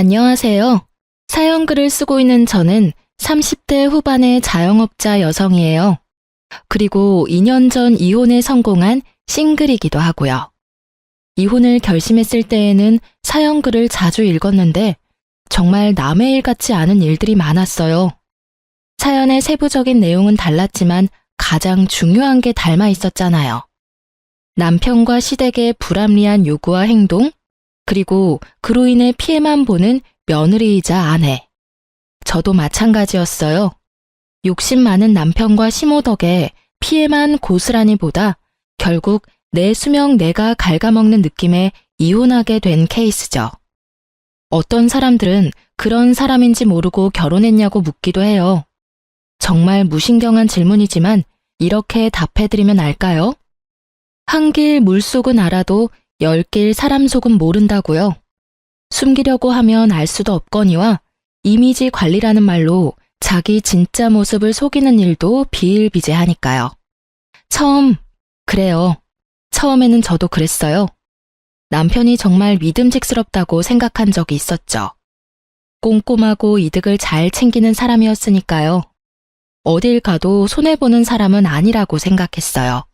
안녕하세요. 사연글을 쓰고 있는 저는 30대 후반의 자영업자 여성이에요. 그리고 2년 전 이혼에 성공한 싱글이기도 하고요. 이혼을 결심했을 때에는 사연글을 자주 읽었는데 정말 남의 일 같지 않은 일들이 많았어요. 사연의 세부적인 내용은 달랐지만 가장 중요한 게 닮아 있었잖아요. 남편과 시댁의 불합리한 요구와 행동, 그리고 그로 인해 피해만 보는 며느리이자 아내. 저도 마찬가지였어요. 욕심 많은 남편과 시모 덕에 피해만 고스란히 보다 결국 내 수명 내가 갉아먹는 느낌에 이혼하게 된 케이스죠. 어떤 사람들은 그런 사람인지 모르고 결혼했냐고 묻기도 해요. 정말 무신경한 질문이지만 이렇게 답해드리면 알까요? 한 길 물속은 알아도 10길 사람 속은 모른다고요. 숨기려고 하면 알 수도 없거니와 이미지 관리라는 말로 자기 진짜 모습을 속이는 일도 비일비재하니까요. 처음에는 저도 그랬어요. 남편이 정말 믿음직스럽다고 생각한 적이 있었죠. 꼼꼼하고 이득을 잘 챙기는 사람이었으니까요. 어딜 가도 손해보는 사람은 아니라고 생각했어요.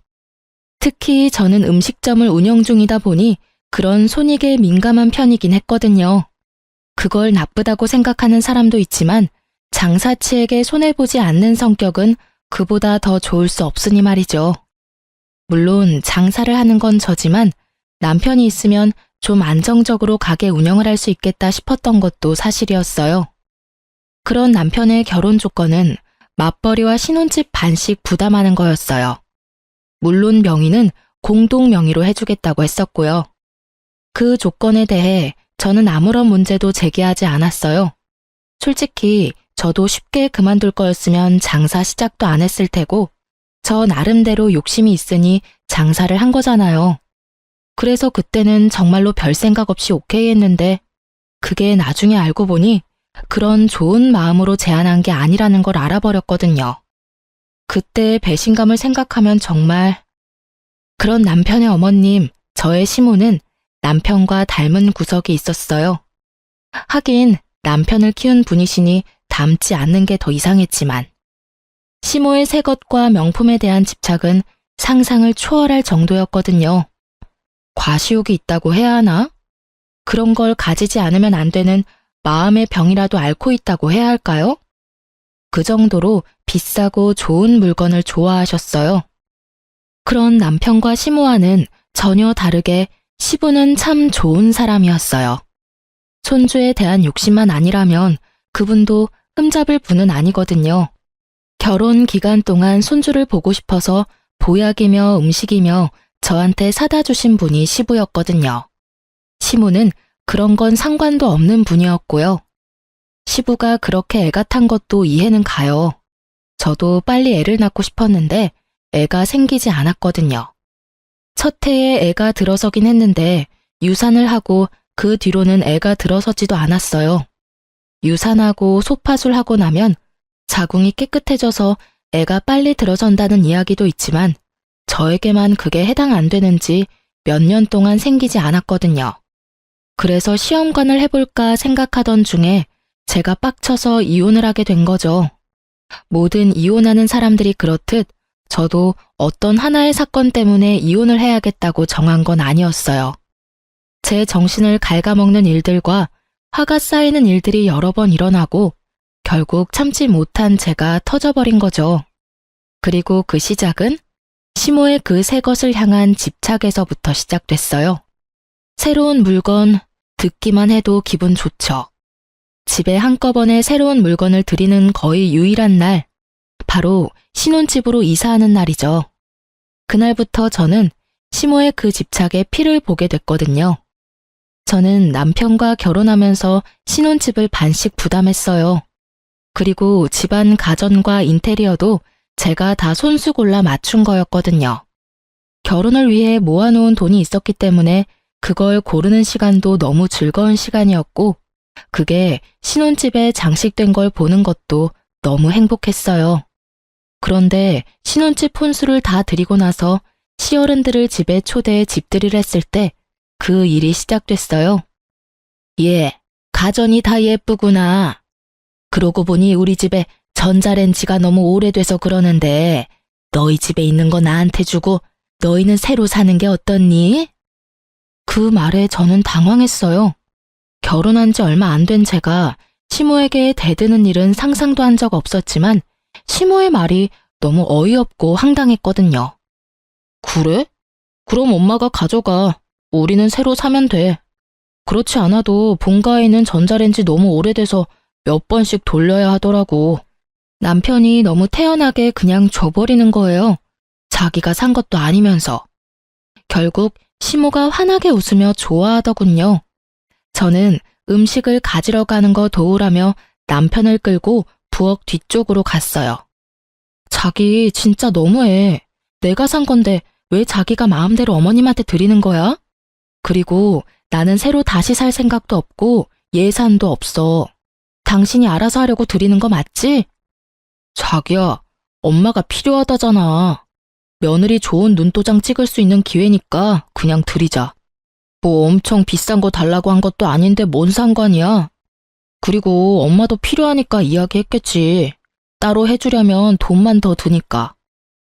특히 저는 음식점을 운영 중이다 보니 그런 손익에 민감한 편이긴 했거든요. 그걸 나쁘다고 생각하는 사람도 있지만 장사치에게 손해보지 않는 성격은 그보다 더 좋을 수 없으니 말이죠. 물론 장사를 하는 건 저지만 남편이 있으면 좀 안정적으로 가게 운영을 할 수 있겠다 싶었던 것도 사실이었어요. 그런 남편의 결혼 조건은 맞벌이와 신혼집 반씩 부담하는 거였어요. 물론 명의는 공동 명의로 해주겠다고 했었고요. 그 조건에 대해 저는 아무런 문제도 제기하지 않았어요. 솔직히 저도 쉽게 그만둘 거였으면 장사 시작도 안 했을 테고 저 나름대로 욕심이 있으니 장사를 한 거잖아요. 그래서 그때는 정말로 별 생각 없이 오케이 했는데 그게 나중에 알고 보니 그런 좋은 마음으로 제안한 게 아니라는 걸 알아버렸거든요. 그때의 배신감을 생각하면 정말. 그런 남편의 어머님, 저의 시모는 남편과 닮은 구석이 있었어요. 하긴 남편을 키운 분이시니 닮지 않는 게 더 이상했지만 시모의 새 것과 명품에 대한 집착은 상상을 초월할 정도였거든요. 과시욕이 있다고 해야 하나? 그런 걸 가지지 않으면 안 되는 마음의 병이라도 앓고 있다고 해야 할까요? 그 정도로 비싸고 좋은 물건을 좋아하셨어요. 그런 남편과 시모와는 전혀 다르게 시부는 참 좋은 사람이었어요. 손주에 대한 욕심만 아니라면 그분도 흠잡을 분은 아니거든요. 결혼 기간 동안 손주를 보고 싶어서 보약이며 음식이며 저한테 사다 주신 분이 시부였거든요. 시모는 그런 건 상관도 없는 분이었고요. 시부가 그렇게 애가 탄 것도 이해는 가요. 저도 빨리 애를 낳고 싶었는데 애가 생기지 않았거든요. 첫 해에 애가 들어서긴 했는데 유산을 하고 그 뒤로는 애가 들어서지도 않았어요. 유산하고 소파술하고 나면 자궁이 깨끗해져서 애가 빨리 들어선다는 이야기도 있지만 저에게만 그게 해당 안 되는지 몇 년 동안 생기지 않았거든요. 그래서 시험관을 해볼까 생각하던 중에 제가 빡쳐서 이혼을 하게 된 거죠. 모든 이혼하는 사람들이 그렇듯 저도 어떤 하나의 사건 때문에 이혼을 해야겠다고 정한 건 아니었어요. 제 정신을 갉아먹는 일들과 화가 쌓이는 일들이 여러 번 일어나고 결국 참지 못한 제가 터져버린 거죠. 그리고 그 시작은 시모의 그 새 것을 향한 집착에서부터 시작됐어요. 새로운 물건, 듣기만 해도 기분 좋죠. 집에 한꺼번에 새로운 물건을 들이는 거의 유일한 날, 바로 신혼집으로 이사하는 날이죠. 그날부터 저는 시모의 그 집착에 피를 보게 됐거든요. 저는 남편과 결혼하면서 신혼집을 반씩 부담했어요. 그리고 집안 가전과 인테리어도 제가 다 손수 골라 맞춘 거였거든요. 결혼을 위해 모아놓은 돈이 있었기 때문에 그걸 고르는 시간도 너무 즐거운 시간이었고 그게 신혼집에 장식된 걸 보는 것도 너무 행복했어요. 그런데 신혼집 혼수를 다 드리고 나서 시어른들을 집에 초대해 집들이를 했을 때 그 일이 시작됐어요. 예, 가전이 다 예쁘구나. 그러고 보니 우리 집에 전자레인지가 너무 오래돼서 그러는데 너희 집에 있는 거 나한테 주고 너희는 새로 사는 게 어떻니? 그 말에 저는 당황했어요. 결혼한 지 얼마 안 된 제가 시모에게 대드는 일은 상상도 한 적 없었지만 시모의 말이 너무 어이없고 황당했거든요. 그래? 그럼 엄마가 가져가. 우리는 새로 사면 돼. 그렇지 않아도 본가에 있는 전자레인지 너무 오래돼서 몇 번씩 돌려야 하더라고. 남편이 너무 태연하게 그냥 줘버리는 거예요. 자기가 산 것도 아니면서. 결국 시모가 환하게 웃으며 좋아하더군요. 저는 음식을 가지러 가는 거 도우라며 남편을 끌고 부엌 뒤쪽으로 갔어요. 자기 진짜 너무해. 내가 산 건데 왜 자기가 마음대로 어머님한테 드리는 거야? 그리고 나는 새로 다시 살 생각도 없고 예산도 없어. 당신이 알아서 하려고 드리는 거 맞지? 자기야, 엄마가 필요하다잖아. 며느리 좋은 눈도장 찍을 수 있는 기회니까 그냥 드리자. 뭐 엄청 비싼 거 달라고 한 것도 아닌데 뭔 상관이야. 그리고 엄마도 필요하니까 이야기했겠지. 따로 해주려면 돈만 더 드니까.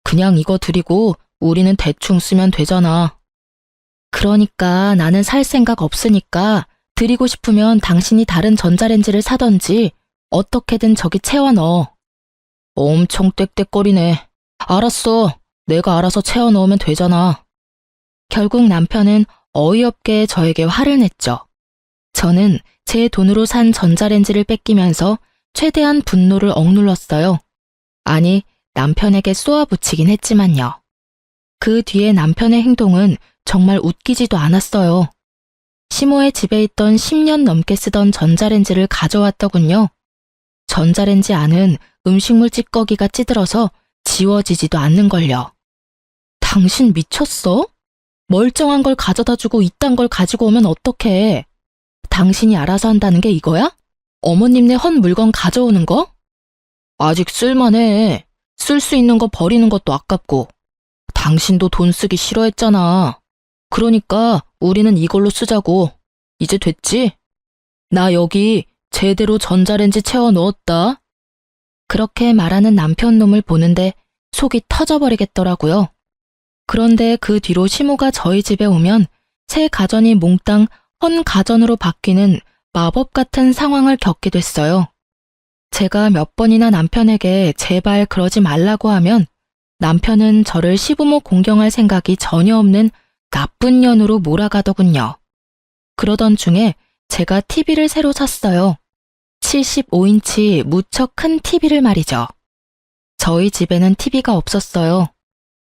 그냥 이거 드리고 우리는 대충 쓰면 되잖아. 그러니까 나는 살 생각 없으니까 드리고 싶으면 당신이 다른 전자레인지를 사던지 어떻게든 저기 채워 넣어. 엄청 떽떽거리네. 알았어. 내가 알아서 채워 넣으면 되잖아. 결국 남편은 어이없게 저에게 화를 냈죠. 저는 제 돈으로 산 전자레인지를 뺏기면서 최대한 분노를 억눌렀어요. 아니, 남편에게 쏘아붙이긴 했지만요. 그 뒤에 남편의 행동은 정말 웃기지도 않았어요. 시모의 집에 있던 10년 넘게 쓰던 전자레인지를 가져왔더군요. 전자레인지 안은 음식물 찌꺼기가 찌들어서 지워지지도 않는걸요. 당신 미쳤어? 멀쩡한 걸 가져다 주고 이딴 걸 가지고 오면 어떡해? 당신이 알아서 한다는 게 이거야? 어머님네 헌 물건 가져오는 거? 아직 쓸만해. 쓸 수 있는 거 버리는 것도 아깝고. 당신도 돈 쓰기 싫어했잖아. 그러니까 우리는 이걸로 쓰자고. 이제 됐지? 나 여기 제대로 전자레인지 채워 넣었다. 그렇게 말하는 남편 놈을 보는데 속이 터져버리겠더라고요. 그런데 그 뒤로 시모가 저희 집에 오면 새 가전이 몽땅 헌 가전으로 바뀌는 마법 같은 상황을 겪게 됐어요. 제가 몇 번이나 남편에게 제발 그러지 말라고 하면 남편은 저를 시부모 공경할 생각이 전혀 없는 나쁜 년으로 몰아가더군요. 그러던 중에 제가 TV를 새로 샀어요. 75인치 무척 큰 TV를 말이죠. 저희 집에는 TV가 없었어요.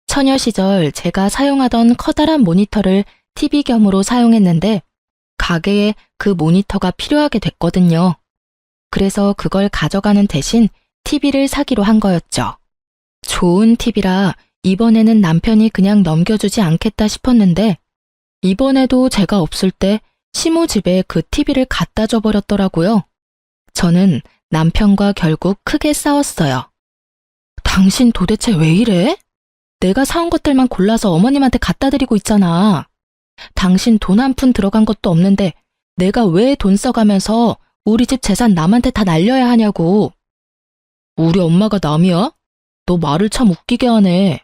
처녀 시절 제가 사용하던 커다란 모니터를 TV 겸으로 사용했는데 가게에 그 모니터가 필요하게 됐거든요. 그래서 그걸 가져가는 대신 TV를 사기로 한 거였죠. 좋은 TV라 이번에는 남편이 그냥 넘겨주지 않겠다 싶었는데 이번에도 제가 없을 때 시모 집에 그 TV를 갖다 줘버렸더라고요. 저는 남편과 결국 크게 싸웠어요. 당신 도대체 왜 이래? 내가 사온 것들만 골라서 어머님한테 갖다 드리고 있잖아. 당신 돈 한 푼 들어간 것도 없는데 내가 왜 돈 써가면서 우리 집 재산 남한테 다 날려야 하냐고. 우리 엄마가 남이야? 너 말을 참 웃기게 하네.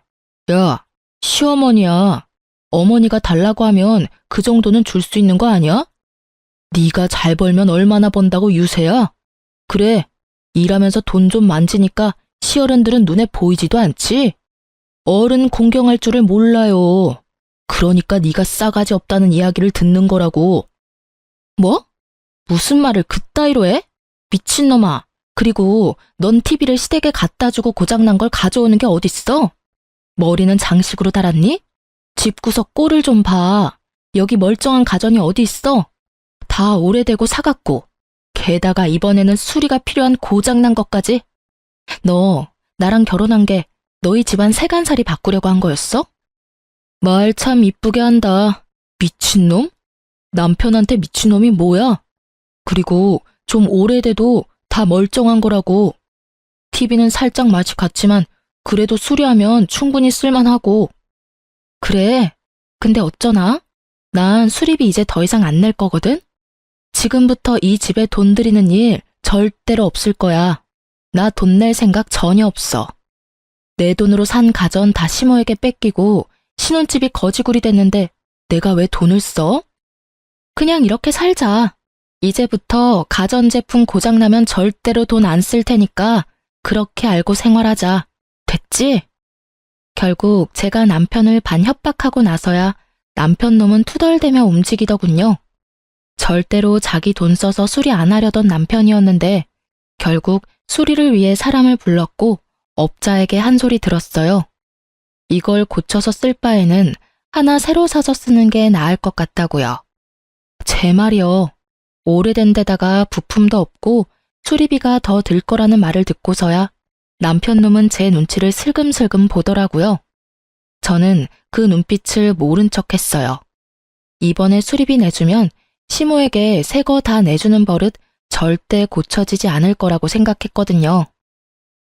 야, 시어머니야. 어머니가 달라고 하면 그 정도는 줄 수 있는 거 아니야? 네가 잘 벌면 얼마나 번다고 유세야? 그래, 일하면서 돈 좀 만지니까 시어른들은 눈에 보이지도 않지? 어른 공경할 줄을 몰라요. 그러니까 네가 싸가지 없다는 이야기를 듣는 거라고. 뭐? 무슨 말을 그따위로 해? 미친놈아. 그리고 넌 TV를 시댁에 갖다 주고 고장난 걸 가져오는 게 어딨어? 머리는 장식으로 달았니? 집구석 꼴을 좀 봐. 여기 멀쩡한 가전이 어디 있어? 다 오래되고 사갔고. 게다가 이번에는 수리가 필요한 고장난 것까지. 너 나랑 결혼한 게 너희 집안 세간살이 바꾸려고 한 거였어? 말 참 이쁘게 한다. 미친놈? 남편한테 미친놈이 뭐야? 그리고 좀 오래돼도 다 멀쩡한 거라고. TV는 살짝 맛이 갔지만 그래도 수리하면 충분히 쓸만하고. 그래, 근데 어쩌나? 난 수리비 이제 더 이상 안 낼 거거든? 지금부터 이 집에 돈 들이는 일 절대로 없을 거야. 나 돈 낼 생각 전혀 없어. 내 돈으로 산 가전 다 시모에게 뺏기고 신혼집이 거지굴이 됐는데 내가 왜 돈을 써? 그냥 이렇게 살자. 이제부터 가전제품 고장나면 절대로 돈 안 쓸 테니까 그렇게 알고 생활하자. 됐지? 결국 제가 남편을 반협박하고 나서야 남편 놈은 투덜대며 움직이더군요. 절대로 자기 돈 써서 수리 안 하려던 남편이었는데 결국 수리를 위해 사람을 불렀고 업자에게 한 소리 들었어요. 이걸 고쳐서 쓸 바에는 하나 새로 사서 쓰는 게 나을 것 같다고요. 제 말이요. 오래된 데다가 부품도 없고 수리비가 더 들 거라는 말을 듣고서야 남편 놈은 제 눈치를 슬금슬금 보더라고요. 저는 그 눈빛을 모른 척 했어요. 이번에 수리비 내주면 시모에게 새 거 다 내주는 버릇 절대 고쳐지지 않을 거라고 생각했거든요.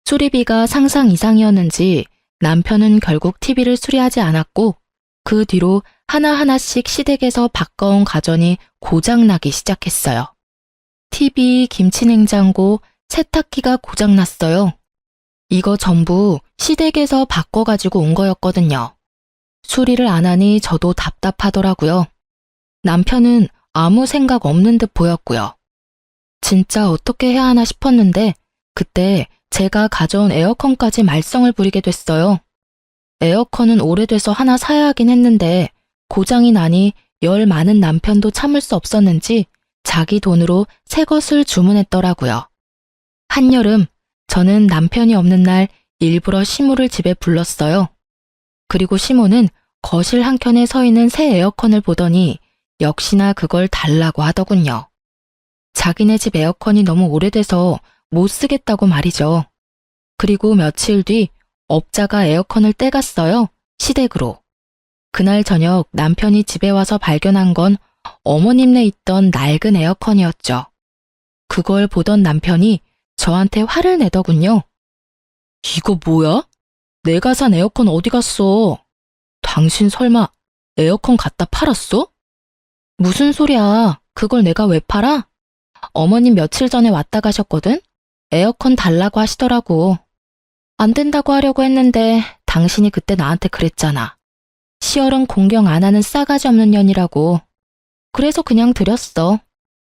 수리비가 상상 이상이었는지 남편은 결국 TV를 수리하지 않았고 그 뒤로 하나하나씩 시댁에서 바꿔온 가전이 고장나기 시작했어요. TV, 김치냉장고, 세탁기가 고장났어요. 이거 전부 시댁에서 바꿔가지고 온 거였거든요. 수리를 안 하니 저도 답답하더라고요. 남편은 아무 생각 없는 듯 보였고요. 진짜 어떻게 해야 하나 싶었는데 그때 제가 가져온 에어컨까지 말썽을 부리게 됐어요. 에어컨은 오래돼서 하나 사야 하긴 했는데 고장이 나니 열 많은 남편도 참을 수 없었는지 자기 돈으로 새 것을 주문했더라고요. 한여름 저는 남편이 없는 날 일부러 시모를 집에 불렀어요. 그리고 시모는 거실 한켠에 서 있는 새 에어컨을 보더니 역시나 그걸 달라고 하더군요. 자기네 집 에어컨이 너무 오래돼서 못 쓰겠다고 말이죠. 그리고 며칠 뒤 업자가 에어컨을 떼갔어요. 시댁으로. 그날 저녁 남편이 집에 와서 발견한 건 어머님네 있던 낡은 에어컨이었죠. 그걸 보던 남편이 저한테 화를 내더군요. 이거 뭐야? 내가 산 에어컨 어디 갔어? 당신 설마 에어컨 갖다 팔았어? 무슨 소리야? 그걸 내가 왜 팔아? 어머님 며칠 전에 왔다 가셨거든? 에어컨 달라고 하시더라고. 안 된다고 하려고 했는데 당신이 그때 나한테 그랬잖아. 시어른 공경 안 하는 싸가지 없는 년이라고. 그래서 그냥 드렸어.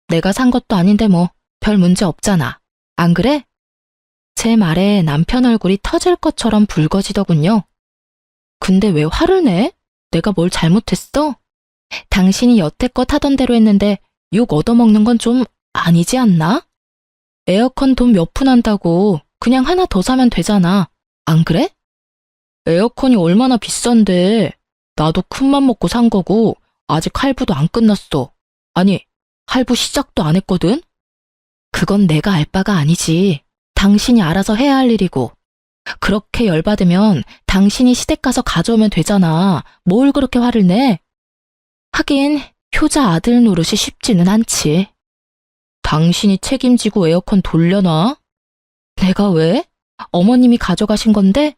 내가 산 것도 아닌데 뭐 별 문제 없잖아. 안 그래? 제 말에 남편 얼굴이 터질 것처럼 붉어지더군요. 근데 왜 화를 내? 내가 뭘 잘못했어? 당신이 여태껏 하던 대로 했는데 욕 얻어먹는 건 좀 아니지 않나? 에어컨 돈 몇 푼 한다고 그냥 하나 더 사면 되잖아. 안 그래? 에어컨이 얼마나 비싼데. 나도 큰맘 먹고 산 거고 아직 할부도 안 끝났어. 아니, 할부 시작도 안 했거든? 그건 내가 알 바가 아니지. 당신이 알아서 해야 할 일이고. 그렇게 열받으면 당신이 시댁 가서 가져오면 되잖아. 뭘 그렇게 화를 내? 하긴 효자 아들 노릇이 쉽지는 않지. 당신이 책임지고 에어컨 돌려놔? 내가 왜? 어머님이 가져가신 건데?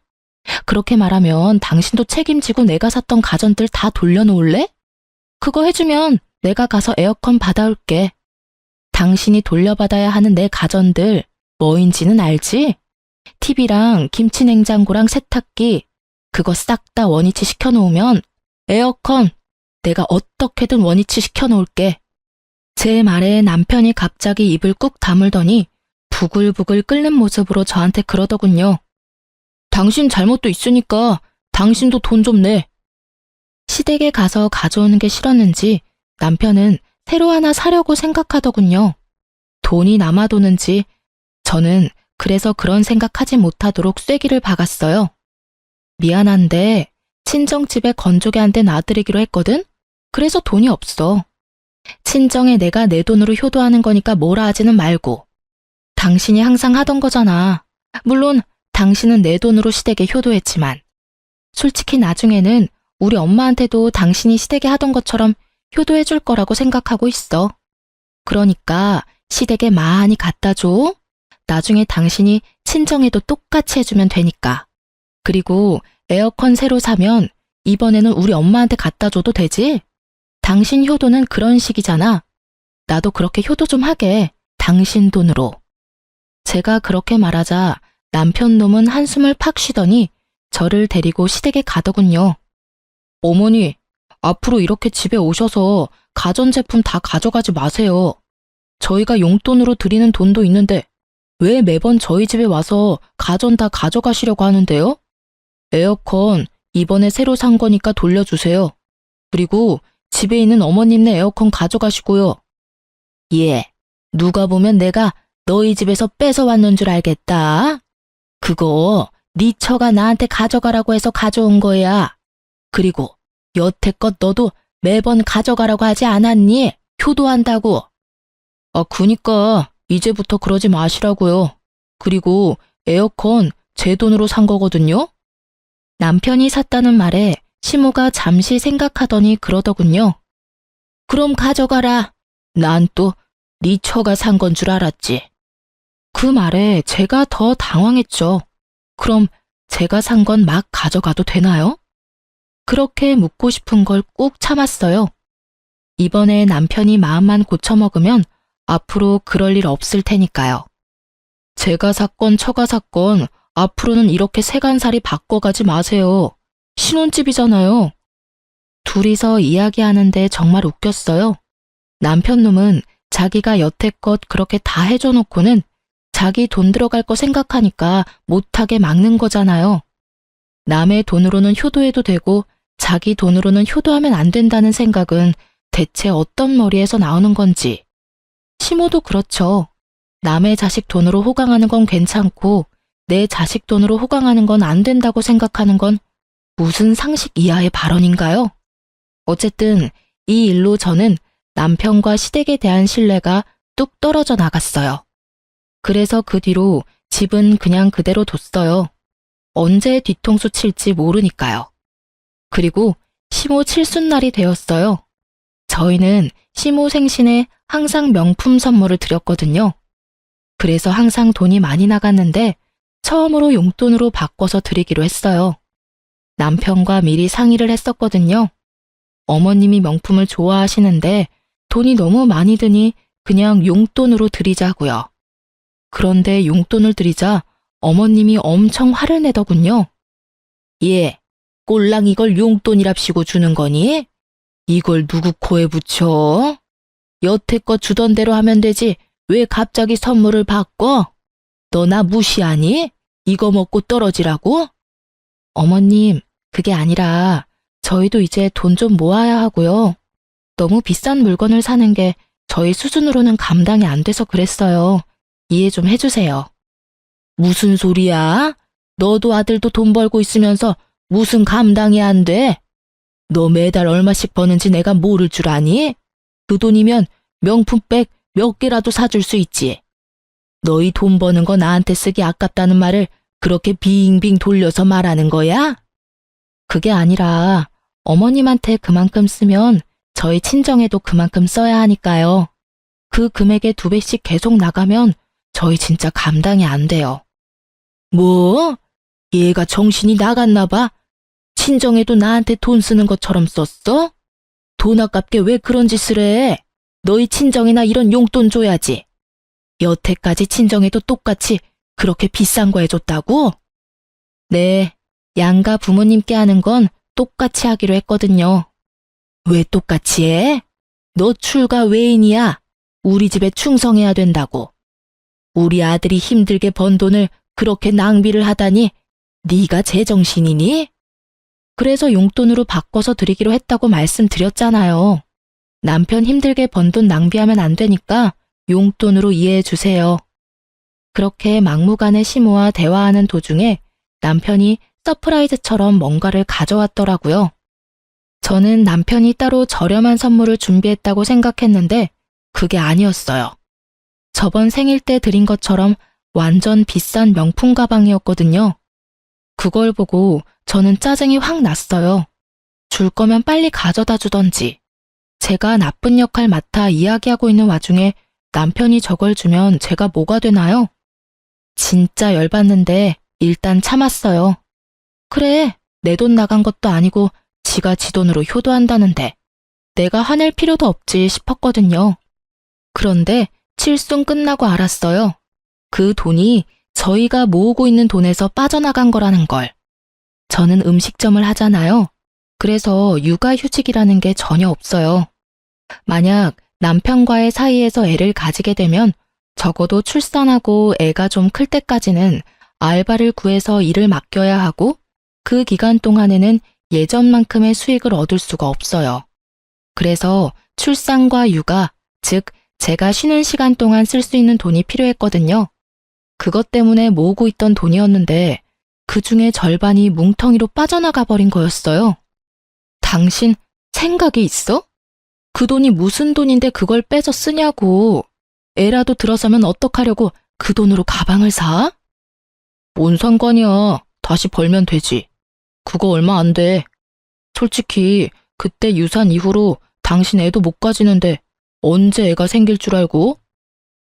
그렇게 말하면 당신도 책임지고 내가 샀던 가전들 다 돌려놓을래? 그거 해주면 내가 가서 에어컨 받아올게. 당신이 돌려받아야 하는 내 가전들 뭐인지는 알지? TV랑 김치냉장고랑 세탁기 그거 싹 다 원위치 시켜놓으면 에어컨 내가 어떻게든 원위치 시켜놓을게. 제 말에 남편이 갑자기 입을 꾹 다물더니 부글부글 끓는 모습으로 저한테 그러더군요. 당신 잘못도 있으니까 당신도 돈 좀 내. 시댁에 가서 가져오는 게 싫었는지 남편은 새로 하나 사려고 생각하더군요. 돈이 남아도는지 저는 그래서 그런 생각하지 못하도록 쐐기를 박았어요. 미안한데 친정집에 건조기 한 대 놔드리기로 했거든? 그래서 돈이 없어. 친정에 내가 내 돈으로 효도하는 거니까 뭐라 하지는 말고. 당신이 항상 하던 거잖아. 물론 당신은 내 돈으로 시댁에 효도했지만 솔직히 나중에는 우리 엄마한테도 당신이 시댁에 하던 것처럼 효도해 줄 거라고 생각하고 있어. 그러니까 시댁에 많이 갖다 줘. 나중에 당신이 친정에도 똑같이 해주면 되니까. 그리고 에어컨 새로 사면 이번에는 우리 엄마한테 갖다 줘도 되지? 당신 효도는 그런 식이잖아. 나도 그렇게 효도 좀 하게. 당신 돈으로. 제가 그렇게 말하자 남편 놈은 한숨을 팍 쉬더니 저를 데리고 시댁에 가더군요. 어머니, 앞으로 이렇게 집에 오셔서 가전제품 다 가져가지 마세요. 저희가 용돈으로 드리는 돈도 있는데 왜 매번 저희 집에 와서 가전 다 가져가시려고 하는데요? 에어컨 이번에 새로 산 거니까 돌려주세요. 그리고 집에 있는 어머님네 에어컨 가져가시고요. 예, 누가 보면 내가 너희 집에서 뺏어왔는 줄 알겠다. 그거 네 처가 나한테 가져가라고 해서 가져온 거야. 그리고 여태껏 너도 매번 가져가라고 하지 않았니? 효도한다고. 그니까 이제부터 그러지 마시라고요. 그리고 에어컨 제 돈으로 산 거거든요. 남편이 샀다는 말에 시모가 잠시 생각하더니 그러더군요. 그럼 가져가라. 난 또 네 처가 산 건 줄 알았지. 그 말에 제가 더 당황했죠. 그럼 제가 산 건 막 가져가도 되나요? 그렇게 묻고 싶은 걸 꾹 참았어요. 이번에 남편이 마음만 고쳐먹으면 앞으로 그럴 일 없을 테니까요. 제가 샀건 처가 샀건 앞으로는 이렇게 세간살이 바꿔가지 마세요. 신혼집이잖아요. 둘이서 이야기하는데 정말 웃겼어요. 남편 놈은 자기가 여태껏 그렇게 다 해줘놓고는 자기 돈 들어갈 거 생각하니까 못하게 막는 거잖아요. 남의 돈으로는 효도해도 되고 자기 돈으로는 효도하면 안 된다는 생각은 대체 어떤 머리에서 나오는 건지. 시모도 그렇죠. 남의 자식 돈으로 호강하는 건 괜찮고 내 자식 돈으로 호강하는 건 안 된다고 생각하는 건 무슨 상식 이하의 발언인가요? 어쨌든 이 일로 저는 남편과 시댁에 대한 신뢰가 뚝 떨어져 나갔어요. 그래서 그 뒤로 집은 그냥 그대로 뒀어요. 언제 뒤통수 칠지 모르니까요. 그리고 시모 칠순날이 되었어요. 저희는 시모 생신에 항상 명품 선물을 드렸거든요. 그래서 항상 돈이 많이 나갔는데 처음으로 용돈으로 바꿔서 드리기로 했어요. 남편과 미리 상의를 했었거든요. 어머님이 명품을 좋아하시는데 돈이 너무 많이 드니 그냥 용돈으로 드리자고요. 그런데 용돈을 드리자 어머님이 엄청 화를 내더군요. 예, 꼴랑 이걸 용돈이랍시고 주는 거니? 이걸 누구 코에 붙여? 여태껏 주던 대로 하면 되지 왜 갑자기 선물을 바꿔? 너 나 무시하니? 이거 먹고 떨어지라고? 어머님, 그게 아니라 저희도 이제 돈 좀 모아야 하고요. 너무 비싼 물건을 사는 게 저희 수준으로는 감당이 안 돼서 그랬어요. 이해 좀 해주세요. 무슨 소리야? 너도 아들도 돈 벌고 있으면서 무슨 감당이 안 돼? 너 매달 얼마씩 버는지 내가 모를 줄 아니? 그 돈이면 명품백 몇 개라도 사줄 수 있지. 너희 돈 버는 거 나한테 쓰기 아깝다는 말을 그렇게 빙빙 돌려서 말하는 거야? 그게 아니라 어머님한테 그만큼 쓰면 저희 친정에도 그만큼 써야 하니까요. 그 금액의 2배씩 계속 나가면 저희 진짜 감당이 안 돼요. 뭐? 얘가 정신이 나갔나 봐. 친정에도 나한테 돈 쓰는 것처럼 썼어? 돈 아깝게 왜 그런 짓을 해? 너희 친정이나 이런 용돈 줘야지. 여태까지 친정에도 똑같이 그렇게 비싼 거 해줬다고? 네, 양가 부모님께 하는 건 똑같이 하기로 했거든요. 왜 똑같이 해? 너 출가 외인이야. 우리 집에 충성해야 된다고. 우리 아들이 힘들게 번 돈을 그렇게 낭비를 하다니 네가 제정신이니? 그래서 용돈으로 바꿔서 드리기로 했다고 말씀드렸잖아요. 남편 힘들게 번 돈 낭비하면 안 되니까 용돈으로 이해해 주세요. 그렇게 막무가내 시모와 대화하는 도중에 남편이 서프라이즈처럼 뭔가를 가져왔더라고요. 저는 남편이 따로 저렴한 선물을 준비했다고 생각했는데 그게 아니었어요. 저번 생일 때 드린 것처럼 완전 비싼 명품 가방이었거든요. 그걸 보고 저는 짜증이 확 났어요. 줄 거면 빨리 가져다 주던지. 제가 나쁜 역할 맡아 이야기하고 있는 와중에 남편이 저걸 주면 제가 뭐가 되나요? 진짜 열받는데 일단 참았어요. 그래, 내 돈 나간 것도 아니고 지가 지 돈으로 효도한다는데 내가 화낼 필요도 없지 싶었거든요. 그런데 칠순 끝나고 알았어요. 그 돈이 저희가 모으고 있는 돈에서 빠져나간 거라는 걸. 저는 음식점을 하잖아요. 그래서 육아휴직이라는 게 전혀 없어요. 만약 남편과의 사이에서 애를 가지게 되면 적어도 출산하고 애가 좀 클 때까지는 알바를 구해서 일을 맡겨야 하고 그 기간 동안에는 예전만큼의 수익을 얻을 수가 없어요. 그래서 출산과 육아, 즉 제가 쉬는 시간 동안 쓸 수 있는 돈이 필요했거든요. 그것 때문에 모으고 있던 돈이었는데 그 중에 절반이 뭉텅이로 빠져나가 버린 거였어요. 당신 생각이 있어? 그 돈이 무슨 돈인데 그걸 빼서 쓰냐고. 애라도 들어서면 어떡하려고 그 돈으로 가방을 사? 뭔 상관이야. 다시 벌면 되지. 그거 얼마 안 돼. 솔직히 그때 유산 이후로 당신 애도 못 가지는데 언제 애가 생길 줄 알고?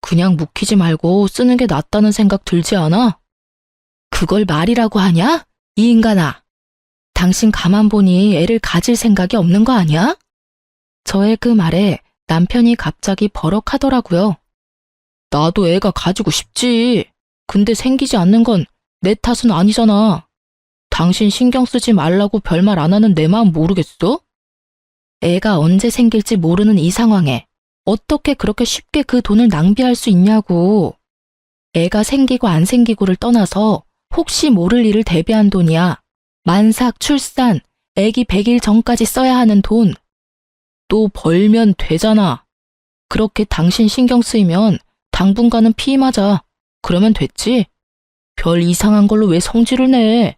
그냥 묵히지 말고 쓰는 게 낫다는 생각 들지 않아? 그걸 말이라고 하냐? 이 인간아. 당신 가만 보니 애를 가질 생각이 없는 거 아니야? 저의 그 말에 남편이 갑자기 버럭하더라고요. 나도 애가 가지고 싶지. 근데 생기지 않는 건 내 탓은 아니잖아. 당신 신경 쓰지 말라고 별말 안 하는 내 마음 모르겠어? 애가 언제 생길지 모르는 이 상황에 어떻게 그렇게 쉽게 그 돈을 낭비할 수 있냐고. 애가 생기고 안 생기고를 떠나서 혹시 모를 일을 대비한 돈이야. 만삭, 출산, 애기 100일 전까지 써야 하는 돈. 또 벌면 되잖아. 그렇게 당신 신경 쓰이면 당분간은 피임하자. 그러면 됐지? 별 이상한 걸로 왜 성질을 내?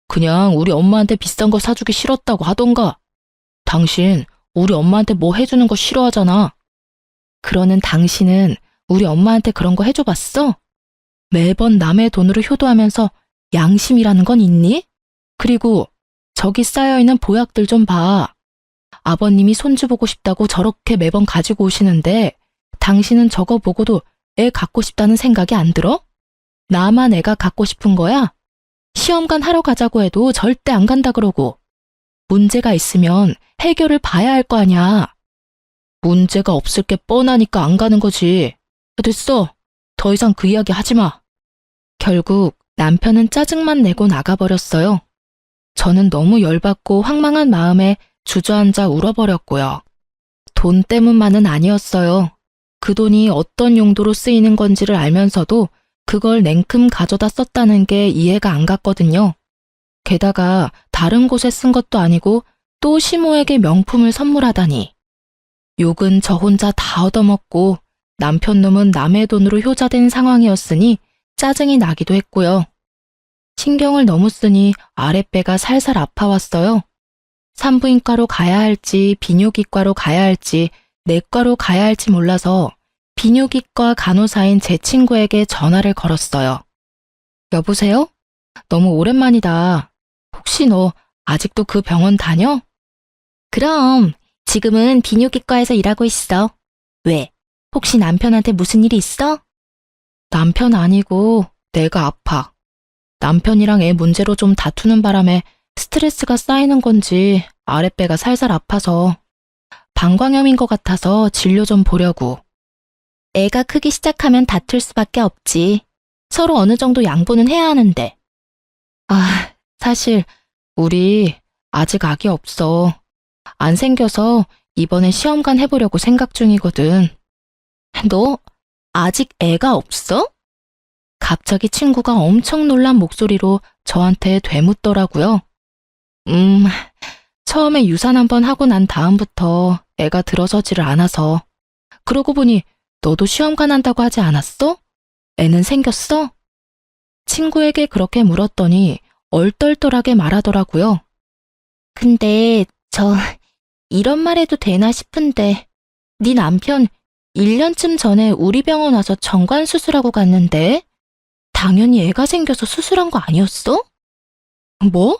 그냥 우리 엄마한테 비싼 거 사주기 싫었다고 하던가. 당신 우리 엄마한테 뭐 해주는 거 싫어하잖아. 그러는 당신은 우리 엄마한테 그런 거 해줘봤어? 매번 남의 돈으로 효도하면서 양심이라는 건 있니? 그리고 저기 쌓여있는 보약들 좀 봐. 아버님이 손주 보고 싶다고 저렇게 매번 가지고 오시는데 당신은 저거 보고도 애 갖고 싶다는 생각이 안 들어? 나만 애가 갖고 싶은 거야? 시험관 하러 가자고 해도 절대 안 간다 그러고. 문제가 있으면 해결을 봐야 할 거 아냐. 문제가 없을 게 뻔하니까 안 가는 거지. 됐어. 더 이상 그 이야기 하지 마. 결국 남편은 짜증만 내고 나가버렸어요. 저는 너무 열받고 황망한 마음에 주저앉아 울어버렸고요. 돈 때문만은 아니었어요. 그 돈이 어떤 용도로 쓰이는 건지를 알면서도 그걸 냉큼 가져다 썼다는 게 이해가 안 갔거든요. 게다가 다른 곳에 쓴 것도 아니고 또 시모에게 명품을 선물하다니. 욕은 저 혼자 다 얻어먹고 남편 놈은 남의 돈으로 효자된 상황이었으니 짜증이 나기도 했고요. 신경을 너무 쓰니 아랫배가 살살 아파왔어요. 산부인과로 가야 할지 비뇨기과로 가야 할지 내과로 가야 할지 몰라서 비뇨기과 간호사인 제 친구에게 전화를 걸었어요. 여보세요? 너무 오랜만이다. 혹시 너 아직도 그 병원 다녀? 그럼 지금은 비뇨기과에서 일하고 있어. 왜? 혹시 남편한테 무슨 일이 있어? 남편 아니고 내가 아파. 남편이랑 애 문제로 좀 다투는 바람에 스트레스가 쌓이는 건지 아랫배가 살살 아파서 방광염인 것 같아서 진료 좀 보려고. 애가 크기 시작하면 다툴 수밖에 없지. 서로 어느 정도 양보는 해야 하는데. 사실 우리 아직 아기 없어. 안 생겨서 이번에 시험관 해보려고 생각 중이거든. 너 아직 애가 없어? 갑자기 친구가 엄청 놀란 목소리로 저한테 되묻더라고요. 처음에 유산 한번 하고 난 다음부터 애가 들어서지를 않아서. 그러고 보니 너도 시험관 한다고 하지 않았어? 애는 생겼어? 친구에게 그렇게 물었더니 얼떨떨하게 말하더라고요. 근데 이런 말 해도 되나 싶은데 네 남편 1년쯤 전에 우리 병원 와서 정관 수술하고 갔는데 당연히 애가 생겨서 수술한 거 아니었어? 뭐?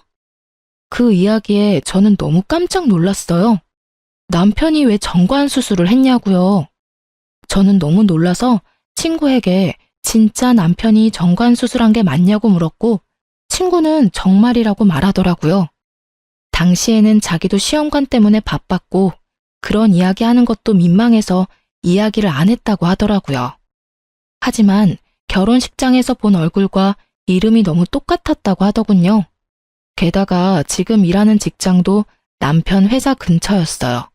그 이야기에 저는 너무 깜짝 놀랐어요. 남편이 왜 정관 수술을 했냐고요. 저는 너무 놀라서 친구에게 진짜 남편이 정관 수술한 게 맞냐고 물었고 친구는 정말이라고 말하더라고요. 당시에는 자기도 시험관 때문에 바빴고 그런 이야기 하는 것도 민망해서 이야기를 안 했다고 하더라고요. 하지만 결혼식장에서 본 얼굴과 이름이 너무 똑같았다고 하더군요. 게다가 지금 일하는 직장도 남편 회사 근처였어요.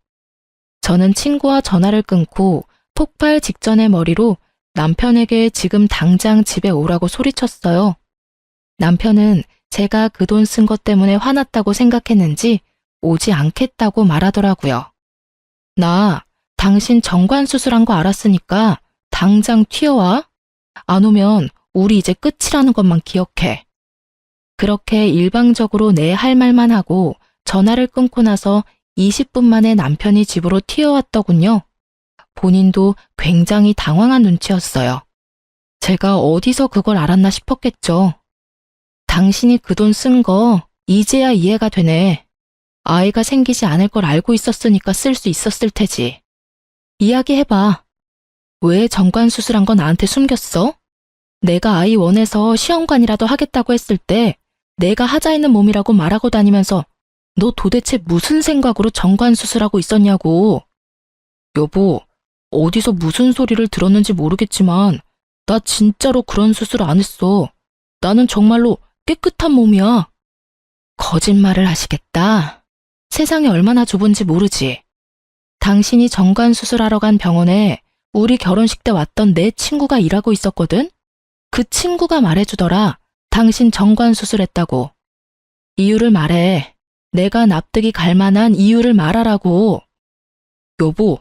저는 친구와 전화를 끊고 폭발 직전의 머리로 남편에게 지금 당장 집에 오라고 소리쳤어요. 남편은 제가 그 돈 쓴 것 때문에 화났다고 생각했는지 오지 않겠다고 말하더라고요. 나 당신 정관 수술한 거 알았으니까 당장 튀어와. 안 오면 우리 이제 끝이라는 것만 기억해. 그렇게 일방적으로 내 할 말만 하고 전화를 끊고 나서 20분 만에 남편이 집으로 튀어왔더군요. 본인도 굉장히 당황한 눈치였어요. 제가 어디서 그걸 알았나 싶었겠죠. 당신이 그 돈 쓴 거 이제야 이해가 되네. 아이가 생기지 않을 걸 알고 있었으니까 쓸 수 있었을 테지. 이야기해봐. 왜 정관 수술한 거 나한테 숨겼어? 내가 아이 원해서 시험관이라도 하겠다고 했을 때 내가 하자 있는 몸이라고 말하고 다니면서 너 도대체 무슨 생각으로 정관 수술하고 있었냐고. 여보, 어디서 무슨 소리를 들었는지 모르겠지만 나 진짜로 그런 수술 안 했어. 나는 정말로 깨끗한 몸이야. 거짓말을 하시겠다. 세상이 얼마나 좁은지 모르지. 당신이 정관 수술하러 간 병원에 우리 결혼식 때 왔던 내 친구가 일하고 있었거든? 그 친구가 말해주더라. 당신 정관 수술했다고. 이유를 말해. 내가 납득이 갈 만한 이유를 말하라고. 여보,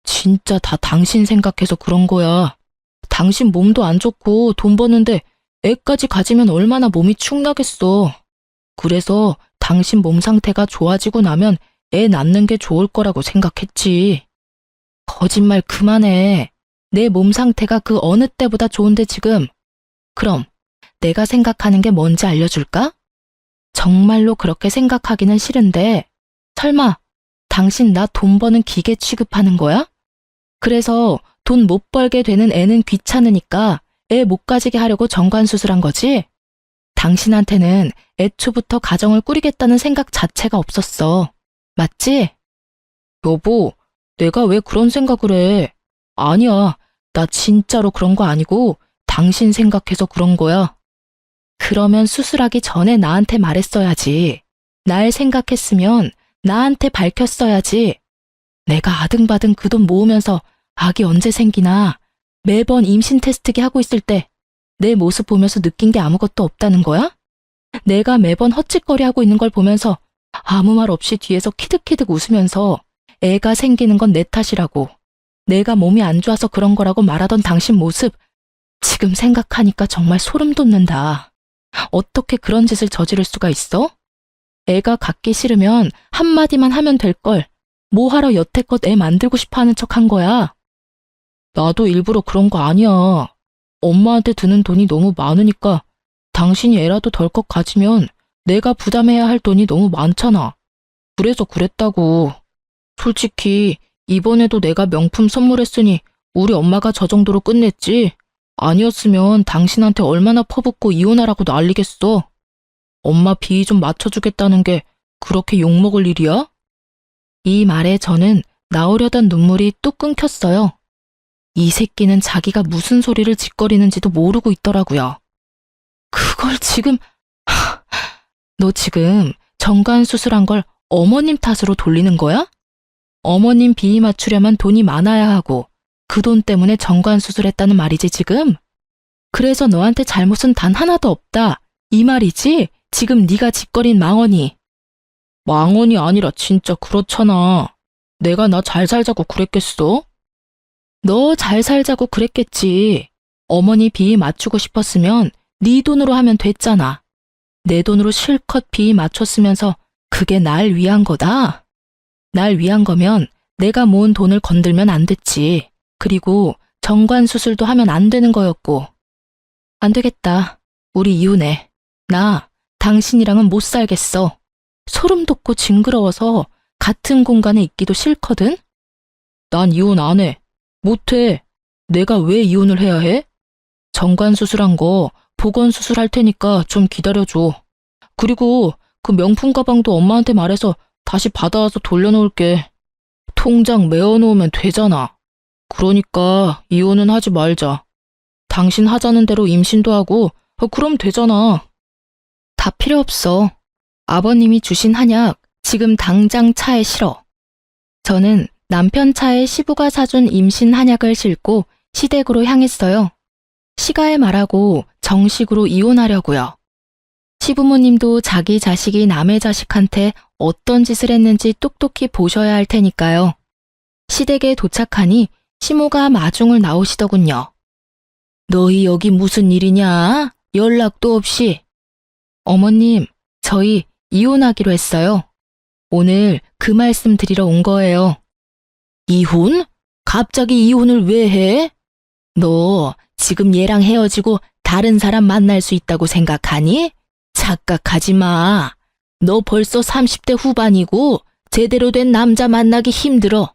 진짜 다 당신 생각해서 그런 거야. 당신 몸도 안 좋고 돈 버는데 애까지 가지면 얼마나 몸이 축나겠어. 그래서 당신 몸 상태가 좋아지고 나면 애 낳는 게 좋을 거라고 생각했지. 거짓말 그만해. 내 몸 상태가 그 어느 때보다 좋은데 지금. 그럼 내가 생각하는 게 뭔지 알려줄까? 정말로 그렇게 생각하기는 싫은데 설마 당신 나 돈 버는 기계 취급하는 거야? 그래서 돈 못 벌게 되는 애는 귀찮으니까 애 못 가지게 하려고 정관 수술한 거지? 당신한테는 애초부터 가정을 꾸리겠다는 생각 자체가 없었어. 맞지? 여보, 내가 왜 그런 생각을 해? 아니야, 나 진짜로 그런 거 아니고 당신 생각해서 그런 거야. 그러면 수술하기 전에 나한테 말했어야지. 날 생각했으면 나한테 밝혔어야지. 내가 아등바등 그 돈 모으면서 아기 언제 생기나 매번 임신 테스트기 하고 있을 때 내 모습 보면서 느낀 게 아무것도 없다는 거야? 내가 매번 헛짓거리 하고 있는 걸 보면서 아무 말 없이 뒤에서 키득키득 웃으면서 애가 생기는 건 내 탓이라고, 내가 몸이 안 좋아서 그런 거라고 말하던 당신 모습 지금 생각하니까 정말 소름 돋는다. 어떻게 그런 짓을 저지를 수가 있어? 애가 갖기 싫으면 한마디만 하면 될 걸. 뭐하러 여태껏 애 만들고 싶어 하는 척 한 거야? 나도 일부러 그런 거 아니야. 엄마한테 드는 돈이 너무 많으니까 당신이 애라도 덜컥 가지면 내가 부담해야 할 돈이 너무 많잖아. 그래서 그랬다고. 솔직히 이번에도 내가 명품 선물했으니 우리 엄마가 저 정도로 끝냈지. 아니었으면 당신한테 얼마나 퍼붓고 이혼하라고 난리겠어. 엄마 비위 좀 맞춰주겠다는 게 그렇게 욕먹을 일이야? 이 말에 저는 나오려던 눈물이 뚝 끊겼어요. 이 새끼는 자기가 무슨 소리를 짓거리는지도 모르고 있더라고요. 그걸 지금... 너 지금 정관 수술한 걸 어머님 탓으로 돌리는 거야? 어머님 비위 맞추려면 돈이 많아야 하고 그 돈 때문에 정관 수술했다는 말이지 지금? 그래서 너한테 잘못은 단 하나도 없다 이 말이지? 지금 네가 짓거린 망언이. 망언이 아니라 진짜 그렇잖아. 내가 나 잘 살자고 그랬겠어? 너 잘 살자고 그랬겠지. 어머니 비위 맞추고 싶었으면 네 돈으로 하면 됐잖아. 내 돈으로 실컷 비위 맞췄으면서 그게 날 위한 거다? 날 위한 거면 내가 모은 돈을 건들면 안 됐지. 그리고 정관 수술도 하면 안 되는 거였고. 안 되겠다. 우리 이혼해. 나 당신이랑은 못 살겠어. 소름 돋고 징그러워서 같은 공간에 있기도 싫거든? 난 이혼 안 해. 못해. 내가 왜 이혼을 해야 해? 정관 수술한 거 보건 수술할 테니까 좀 기다려줘. 그리고 그 명품 가방도 엄마한테 말해서 다시 받아와서 돌려놓을게. 통장 메어놓으면 되잖아. 그러니까 이혼은 하지 말자. 당신 하자는 대로 임신도 하고 그럼 되잖아. 다 필요 없어. 아버님이 주신 한약 지금 당장 차에 실어. 저는 남편 차에 시부가 사준 임신 한약을 싣고 시댁으로 향했어요. 시가에 말하고 정식으로 이혼하려고요. 시부모님도 자기 자식이 남의 자식한테 어떤 짓을 했는지 똑똑히 보셔야 할 테니까요. 시댁에 도착하니 시모가 마중을 나오시더군요. 너희 여기 무슨 일이냐? 연락도 없이. 어머님, 저희 이혼하기로 했어요. 오늘 그 말씀 드리러 온 거예요. 이혼? 갑자기 이혼을 왜 해? 너 지금 얘랑 헤어지고 다른 사람 만날 수 있다고 생각하니? 착각하지 마. 너 벌써 30대 후반이고 제대로 된 남자 만나기 힘들어.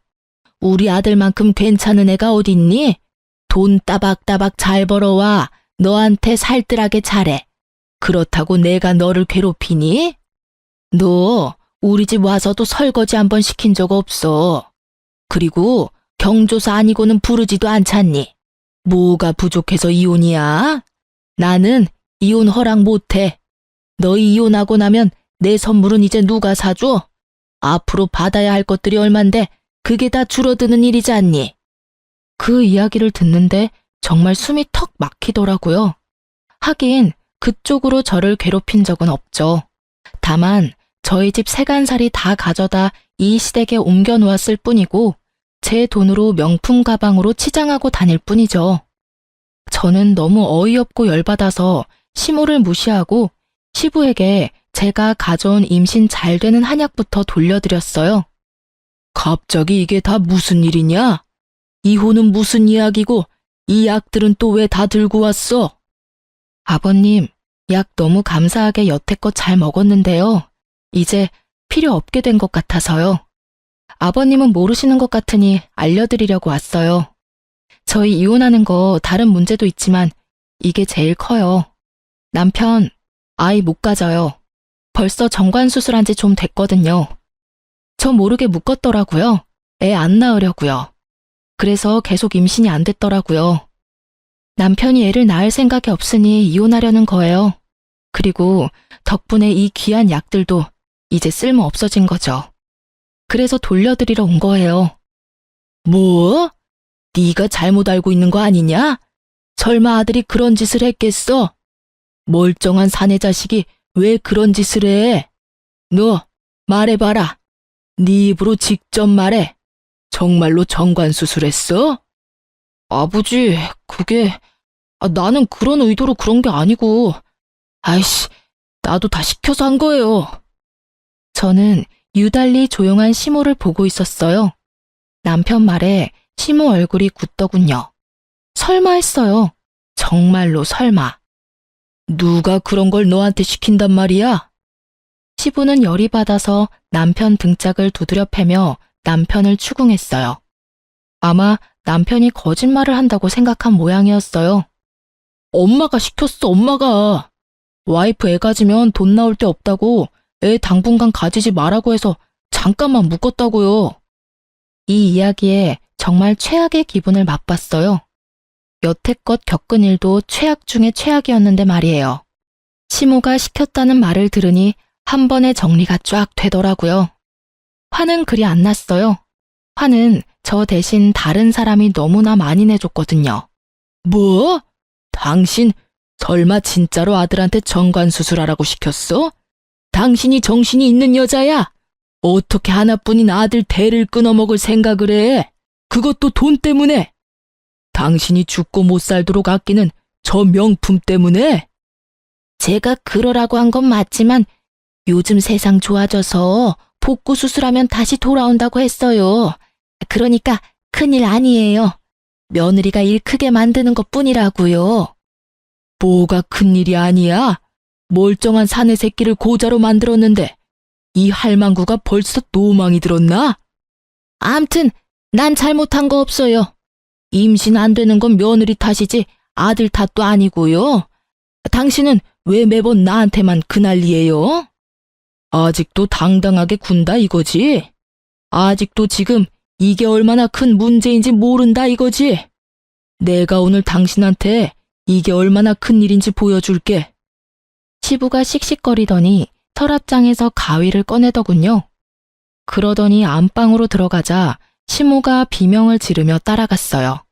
우리 아들만큼 괜찮은 애가 어딨니? 돈 따박따박 잘 벌어와 너한테 살뜰하게 잘해. 그렇다고 내가 너를 괴롭히니? 너 우리 집 와서도 설거지 한번 시킨 적 없어. 그리고 경조사 아니고는 부르지도 않잖니. 뭐가 부족해서 이혼이야? 나는 이혼 허락 못해. 너희 이혼하고 나면 내 선물은 이제 누가 사줘? 앞으로 받아야 할 것들이 얼만데 그게 다 줄어드는 일이지 않니? 그 이야기를 듣는데 정말 숨이 턱 막히더라고요. 하긴 그쪽으로 저를 괴롭힌 적은 없죠. 다만 저희 집 세간살이 다 가져다 이 시댁에 옮겨 놓았을 뿐이고 제 돈으로 명품 가방으로 치장하고 다닐 뿐이죠. 저는 너무 어이없고 열받아서 시모를 무시하고 시부에게 제가 가져온 임신 잘 되는 한약부터 돌려드렸어요. 갑자기 이게 다 무슨 일이냐? 이혼은 무슨 이야기고 이 약들은 또 왜 다 들고 왔어? 아버님, 약 너무 감사하게 여태껏 잘 먹었는데요. 이제 필요 없게 된 것 같아서요. 아버님은 모르시는 것 같으니 알려드리려고 왔어요. 저희 이혼하는 거 다른 문제도 있지만 이게 제일 커요. 남편, 아이 못 가져요. 벌써 정관 수술한 지 좀 됐거든요. 저 모르게 묶었더라고요. 애 안 낳으려고요. 그래서 계속 임신이 안 됐더라고요. 남편이 애를 낳을 생각이 없으니 이혼하려는 거예요. 그리고 덕분에 이 귀한 약들도 이제 쓸모 없어진 거죠. 그래서 돌려드리러 온 거예요. 뭐? 네가 잘못 알고 있는 거 아니냐? 설마 아들이 그런 짓을 했겠어? 멀쩡한 사내 자식이 왜 그런 짓을 해? 너 말해봐라. 네 입으로 직접 말해. 정말로 정관 수술했어? 아버지, 그게 나는 그런 의도로 그런 게 아니고 아이씨, 나도 다 시켜서 한 거예요. 저는 유달리 조용한 시모를 보고 있었어요. 남편 말에 시모 얼굴이 굳더군요. 설마 했어요. 정말로 설마. 누가 그런 걸 너한테 시킨단 말이야? 시부는 열이 받아서 남편 등짝을 두드려 패며 남편을 추궁했어요. 아마 남편이 거짓말을 한다고 생각한 모양이었어요. 엄마가 시켰어, 엄마가. 와이프 애 가지면 돈 나올 데 없다고 애 당분간 가지지 말라고 해서 잠깐만 묶었다고요. 이 이야기에 정말 최악의 기분을 맛봤어요. 여태껏 겪은 일도 최악 중에 최악이었는데 말이에요. 시모가 시켰다는 말을 들으니 한 번에 정리가 쫙 되더라고요. 화는 그리 안 났어요. 화는 저 대신 다른 사람이 너무나 많이 내줬거든요. 뭐? 당신 설마 진짜로 아들한테 정관 수술하라고 시켰어? 당신이 정신이 있는 여자야? 어떻게 하나뿐인 아들 대를 끊어먹을 생각을 해? 그것도 돈 때문에? 당신이 죽고 못 살도록 아끼는 저 명품 때문에? 제가 그러라고 한 건 맞지만 요즘 세상 좋아져서 복구 수술하면 다시 돌아온다고 했어요. 그러니까 큰일 아니에요. 며느리가 일 크게 만드는 것뿐이라고요. 뭐가 큰일이 아니야? 멀쩡한 사내 새끼를 고자로 만들었는데 이 할망구가 벌써 노망이 들었나? 암튼 난 잘못한 거 없어요. 임신 안 되는 건 며느리 탓이지 아들 탓도 아니고요. 당신은 왜 매번 나한테만 그 난리예요? 아직도 당당하게 군다 이거지? 아직도 지금 이게 얼마나 큰 문제인지 모른다 이거지? 내가 오늘 당신한테 이게 얼마나 큰 일인지 보여줄게. 시부가 씩씩거리더니 서랍장에서 가위를 꺼내더군요. 그러더니 안방으로 들어가자 시모가 비명을 지르며 따라갔어요.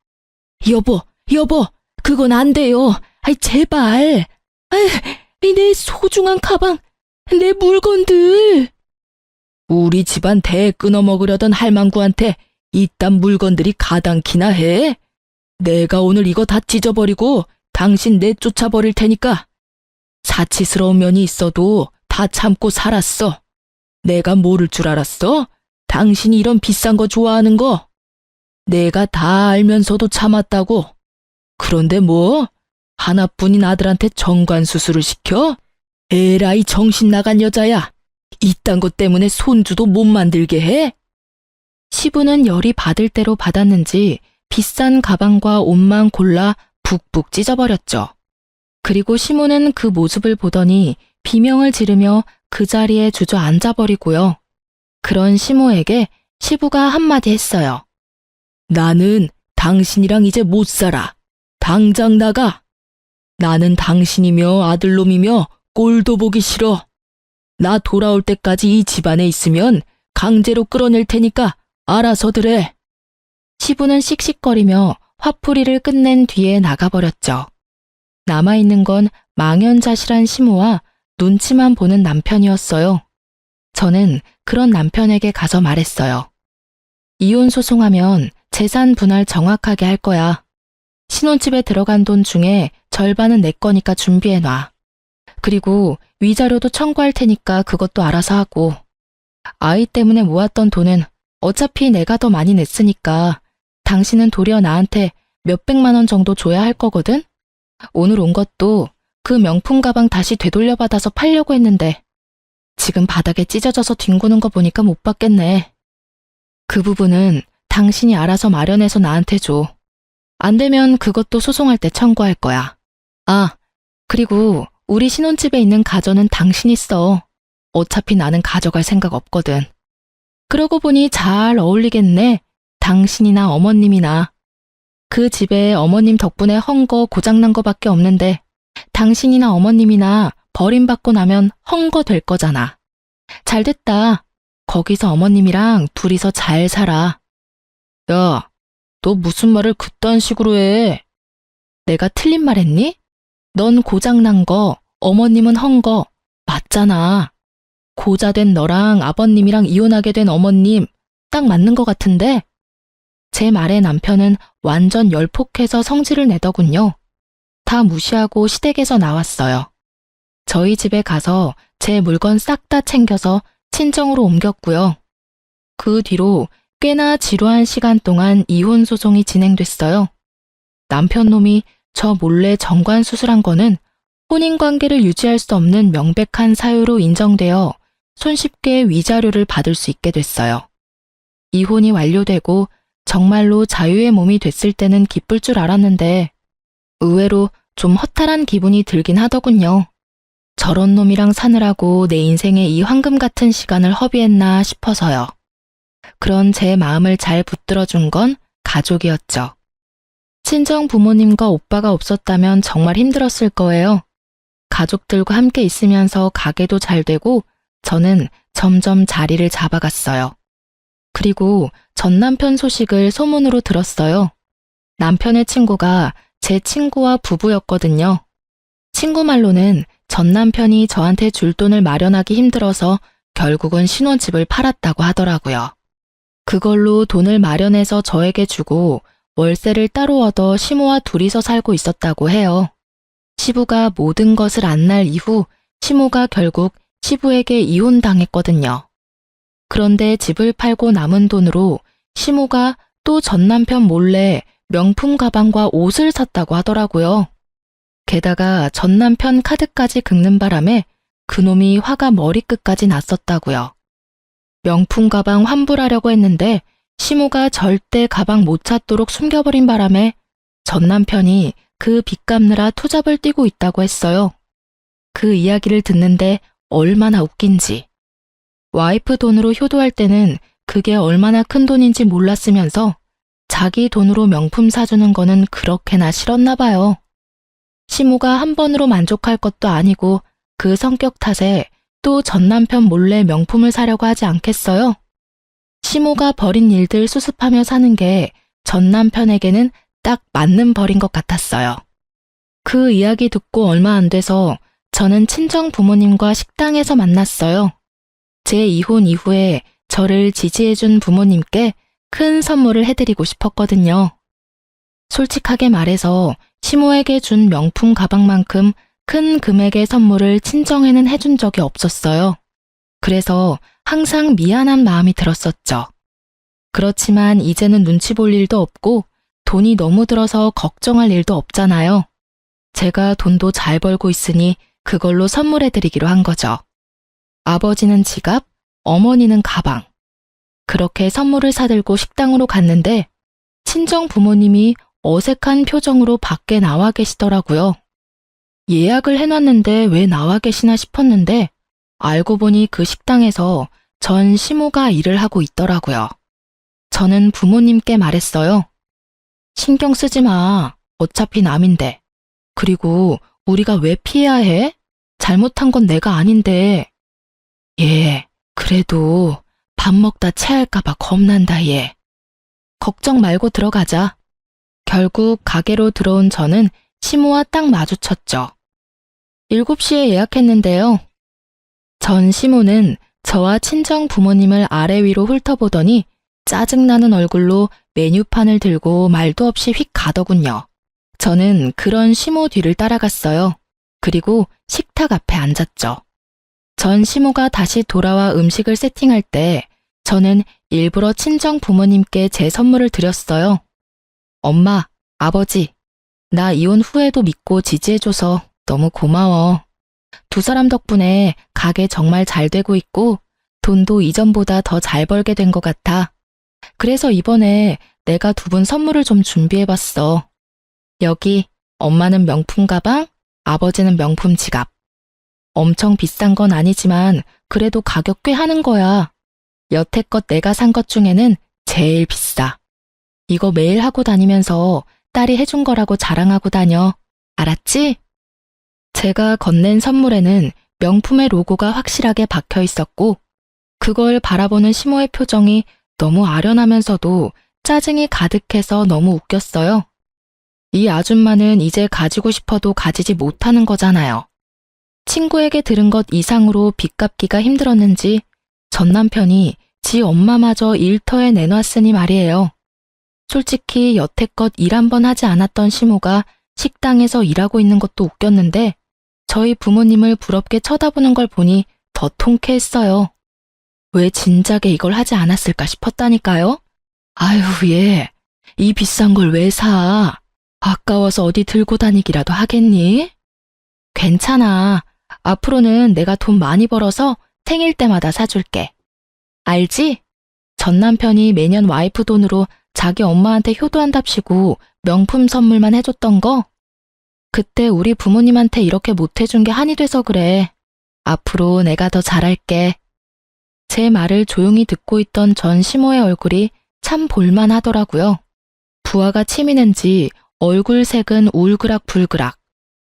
여보, 그건 안 돼요. 아이, 제발. 아이, 내 소중한 가방, 내 물건들. 우리 집안 대 끊어먹으려던 할망구한테 이딴 물건들이 가당키나 해? 내가 오늘 이거 다 찢어버리고 당신 내쫓아버릴 테니까. 사치스러운 면이 있어도 다 참고 살았어. 내가 모를 줄 알았어? 당신이 이런 비싼 거 좋아하는 거. 내가 다 알면서도 참았다고. 그런데 뭐? 하나뿐인 아들한테 정관수술을 시켜? 에라이 정신 나간 여자야. 이딴 것 때문에 손주도 못 만들게 해? 시부는 열이 받을 대로 받았는지 비싼 가방과 옷만 골라 북북 찢어버렸죠. 그리고 시모는 그 모습을 보더니 비명을 지르며 그 자리에 주저앉아버리고요. 그런 시모에게 시부가 한마디 했어요. 나는 당신이랑 이제 못 살아. 당장 나가. 나는 당신이며 아들놈이며 꼴도 보기 싫어. 나 돌아올 때까지 이 집안에 있으면 강제로 끌어낼 테니까 알아서들 해. 시부는 씩씩거리며 화풀이를 끝낸 뒤에 나가버렸죠. 남아있는 건 망연자실한 시모와 눈치만 보는 남편이었어요. 저는 그런 남편에게 가서 말했어요. 이혼 소송하면 재산 분할 정확하게 할 거야. 신혼집에 들어간 돈 중에 절반은 내 거니까 준비해놔. 그리고 위자료도 청구할 테니까 그것도 알아서 하고. 아이 때문에 모았던 돈은 어차피 내가 더 많이 냈으니까 당신은 도리어 나한테 몇백만 원 정도 줘야 할 거거든? 오늘 온 것도 그 명품 가방 다시 되돌려받아서 팔려고 했는데 지금 바닥에 찢어져서 뒹구는 거 보니까 못 받겠네. 그 부분은 당신이 알아서 마련해서 나한테 줘. 안 되면 그것도 소송할 때 청구할 거야. 아, 그리고 우리 신혼집에 있는 가전은 당신이 써. 어차피 나는 가져갈 생각 없거든. 그러고 보니 잘 어울리겠네. 당신이나 어머님이나. 그 집에 어머님 덕분에 헝거 고장난 거밖에 없는데 당신이나 어머님이나 버림받고 나면 헝거 될 거잖아. 잘됐다. 거기서 어머님이랑 둘이서 잘 살아. 야, 너 무슨 말을 그딴 식으로 해? 내가 틀린 말 했니? 넌 고장난 거, 어머님은 헝거. 맞잖아. 고자된 너랑 아버님이랑 이혼하게 된 어머님 딱 맞는 것 같은데? 제 말에 남편은 완전 열폭해서 성질을 내더군요. 다 무시하고 시댁에서 나왔어요. 저희 집에 가서 제 물건 싹 다 챙겨서 친정으로 옮겼고요. 그 뒤로 꽤나 지루한 시간 동안 이혼 소송이 진행됐어요. 남편 놈이 저 몰래 정관 수술한 거는 혼인관계를 유지할 수 없는 명백한 사유로 인정되어 손쉽게 위자료를 받을 수 있게 됐어요. 이혼이 완료되고 정말로 자유의 몸이 됐을 때는 기쁠 줄 알았는데 의외로 좀 허탈한 기분이 들긴 하더군요. 저런 놈이랑 사느라고 내 인생에 이 황금 같은 시간을 허비했나 싶어서요. 그런 제 마음을 잘 붙들어준 건 가족이었죠. 친정 부모님과 오빠가 없었다면 정말 힘들었을 거예요. 가족들과 함께 있으면서 가게도 잘 되고 저는 점점 자리를 잡아갔어요. 그리고 전 남편 소식을 소문으로 들었어요. 남편의 친구가 제 친구와 부부였거든요. 친구 말로는 전 남편이 저한테 줄 돈을 마련하기 힘들어서 결국은 신혼집을 팔았다고 하더라고요. 그걸로 돈을 마련해서 저에게 주고 월세를 따로 얻어 시모와 둘이서 살고 있었다고 해요. 시부가 모든 것을 안 날 이후 시모가 결국 시부에게 이혼당했거든요. 그런데 집을 팔고 남은 돈으로 시모가 또 전 남편 몰래 명품 가방과 옷을 샀다고 하더라고요. 게다가 전 남편 카드까지 긁는 바람에 그놈이 화가 머리끝까지 났었다고요. 명품 가방 환불하려고 했는데 시모가 절대 가방 못 찾도록 숨겨버린 바람에 전 남편이 그 빚 갚느라 투잡을 뛰고 있다고 했어요. 그 이야기를 듣는데 얼마나 웃긴지. 와이프 돈으로 효도할 때는 그게 얼마나 큰 돈인지 몰랐으면서 자기 돈으로 명품 사주는 거는 그렇게나 싫었나 봐요. 시모가 한 번으로 만족할 것도 아니고 그 성격 탓에 또 전 남편 몰래 명품을 사려고 하지 않겠어요? 시모가 버린 일들 수습하며 사는 게 전 남편에게는 딱 맞는 벌인 것 같았어요. 그 이야기 듣고 얼마 안 돼서 저는 친정 부모님과 식당에서 만났어요. 제 이혼 이후에 저를 지지해준 부모님께 큰 선물을 해드리고 싶었거든요. 솔직하게 말해서 시모에게 준 명품 가방만큼 큰 금액의 선물을 친정에는 해준 적이 없었어요. 그래서 항상 미안한 마음이 들었었죠. 그렇지만 이제는 눈치 볼 일도 없고 돈이 너무 들어서 걱정할 일도 없잖아요. 제가 돈도 잘 벌고 있으니 그걸로 선물해드리기로 한 거죠. 아버지는 지갑, 어머니는 가방. 그렇게 선물을 사들고 식당으로 갔는데 친정 부모님이 어색한 표정으로 밖에 나와 계시더라고요. 예약을 해놨는데 왜 나와 계시나 싶었는데 알고 보니 그 식당에서 전 시모가 일을 하고 있더라고요. 저는 부모님께 말했어요. 신경 쓰지 마. 어차피 남인데. 그리고 우리가 왜 피해야 해? 잘못한 건 내가 아닌데. 예, 그래도 밥 먹다 체할까봐 겁난다, 얘. 걱정 말고 들어가자. 결국 가게로 들어온 저는 시모와 딱 마주쳤죠. 7시에 예약했는데요. 전 시모는 저와 친정 부모님을 아래 위로 훑어보더니 짜증나는 얼굴로 메뉴판을 들고 말도 없이 휙 가더군요. 저는 그런 시모 뒤를 따라갔어요. 그리고 식탁 앞에 앉았죠. 전 시모가 다시 돌아와 음식을 세팅할 때 저는 일부러 친정 부모님께 제 선물을 드렸어요. 엄마, 아버지, 나 이혼 후에도 믿고 지지해줘서 너무 고마워. 두 사람 덕분에 가게 정말 잘 되고 있고 돈도 이전보다 더 잘 벌게 된 것 같아. 그래서 이번에 내가 두 분 선물을 좀 준비해봤어. 여기 엄마는 명품 가방, 아버지는 명품 지갑. 엄청 비싼 건 아니지만 그래도 가격 꽤 하는 거야. 여태껏 내가 산 것 중에는 제일 비싸. 이거 매일 하고 다니면서 딸이 해준 거라고 자랑하고 다녀. 알았지? 제가 건넨 선물에는 명품의 로고가 확실하게 박혀 있었고 그걸 바라보는 시모의 표정이 너무 아련하면서도 짜증이 가득해서 너무 웃겼어요. 이 아줌마는 이제 가지고 싶어도 가지지 못하는 거잖아요. 친구에게 들은 것 이상으로 빚 갚기가 힘들었는지 전 남편이 지 엄마마저 일터에 내놨으니 말이에요. 솔직히 여태껏 일 한 번 하지 않았던 시모가 식당에서 일하고 있는 것도 웃겼는데 저희 부모님을 부럽게 쳐다보는 걸 보니 더 통쾌했어요. 왜 진작에 이걸 하지 않았을까 싶었다니까요. 아유, 얘, 이 비싼 걸 왜 사? 아까워서 어디 들고 다니기라도 하겠니? 괜찮아. 앞으로는 내가 돈 많이 벌어서 생일 때마다 사줄게. 알지? 전 남편이 매년 와이프 돈으로 자기 엄마한테 효도한답시고 명품 선물만 해줬던 거? 그때 우리 부모님한테 이렇게 못해준 게 한이 돼서 그래. 앞으로 내가 더 잘할게. 제 말을 조용히 듣고 있던 전 시모의 얼굴이 참 볼만하더라고요. 부하가 치미는지 얼굴 색은 울그락불그락.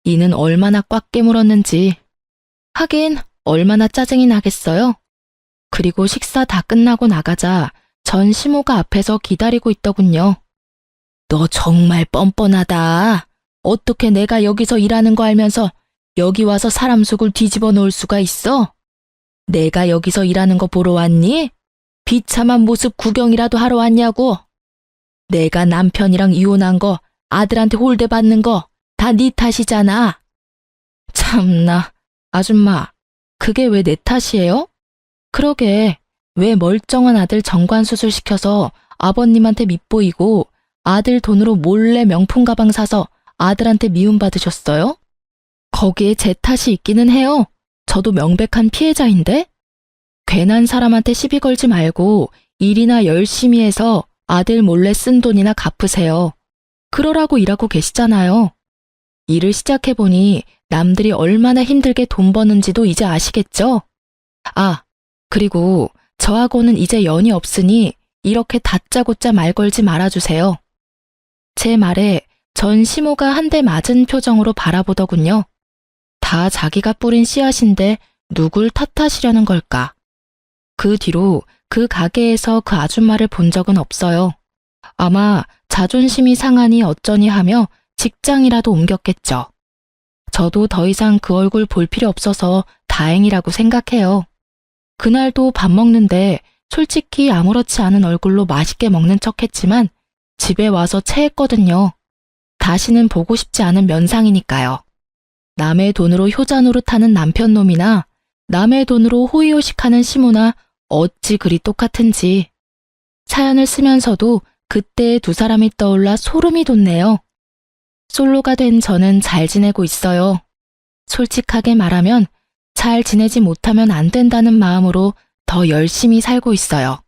이는 얼마나 꽉 깨물었는지. 하긴 얼마나 짜증이 나겠어요. 그리고 식사 다 끝나고 나가자 전 시모가 앞에서 기다리고 있더군요. 너 정말 뻔뻔하다. 어떻게 내가 여기서 일하는 거 알면서 여기 와서 사람 속을 뒤집어 놓을 수가 있어? 내가 여기서 일하는 거 보러 왔니? 비참한 모습 구경이라도 하러 왔냐고? 내가 남편이랑 이혼한 거, 아들한테 홀대받는 거 다 네 탓이잖아. 참나, 아줌마, 그게 왜 내 탓이에요? 그러게, 왜 멀쩡한 아들 정관수술 시켜서 아버님한테 밉보이고 아들 돈으로 몰래 명품 가방 사서 아들한테 미움받으셨어요? 거기에 제 탓이 있기는 해요. 저도 명백한 피해자인데? 괜한 사람한테 시비 걸지 말고 일이나 열심히 해서 아들 몰래 쓴 돈이나 갚으세요. 그러라고 일하고 계시잖아요. 일을 시작해보니 남들이 얼마나 힘들게 돈 버는지도 이제 아시겠죠? 아, 그리고 저하고는 이제 연이 없으니 이렇게 다짜고짜 말 걸지 말아주세요. 제 말에 전 시모가 한 대 맞은 표정으로 바라보더군요. 다 자기가 뿌린 씨앗인데 누굴 탓하시려는 걸까? 그 뒤로 그 가게에서 그 아줌마를 본 적은 없어요. 아마 자존심이 상하니 어쩌니 하며 직장이라도 옮겼겠죠. 저도 더 이상 그 얼굴 볼 필요 없어서 다행이라고 생각해요. 그날도 밥 먹는데 솔직히 아무렇지 않은 얼굴로 맛있게 먹는 척 했지만 집에 와서 체했거든요. 다시는 보고 싶지 않은 면상이니까요. 남의 돈으로 효자 노릇하는 남편 놈이나 남의 돈으로 호의호식하는 시모나 어찌 그리 똑같은지. 사연을 쓰면서도 그때의 두 사람이 떠올라 소름이 돋네요. 솔로가 된 저는 잘 지내고 있어요. 솔직하게 말하면 잘 지내지 못하면 안 된다는 마음으로 더 열심히 살고 있어요.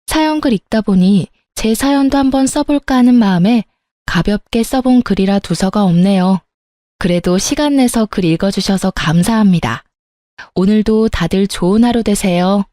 사연 글 읽다 보니 제 사연도 한번 써볼까 하는 마음에 가볍게 써본 글이라 두서가 없네요. 그래도 시간 내서 글 읽어주셔서 감사합니다. 오늘도 다들 좋은 하루 되세요.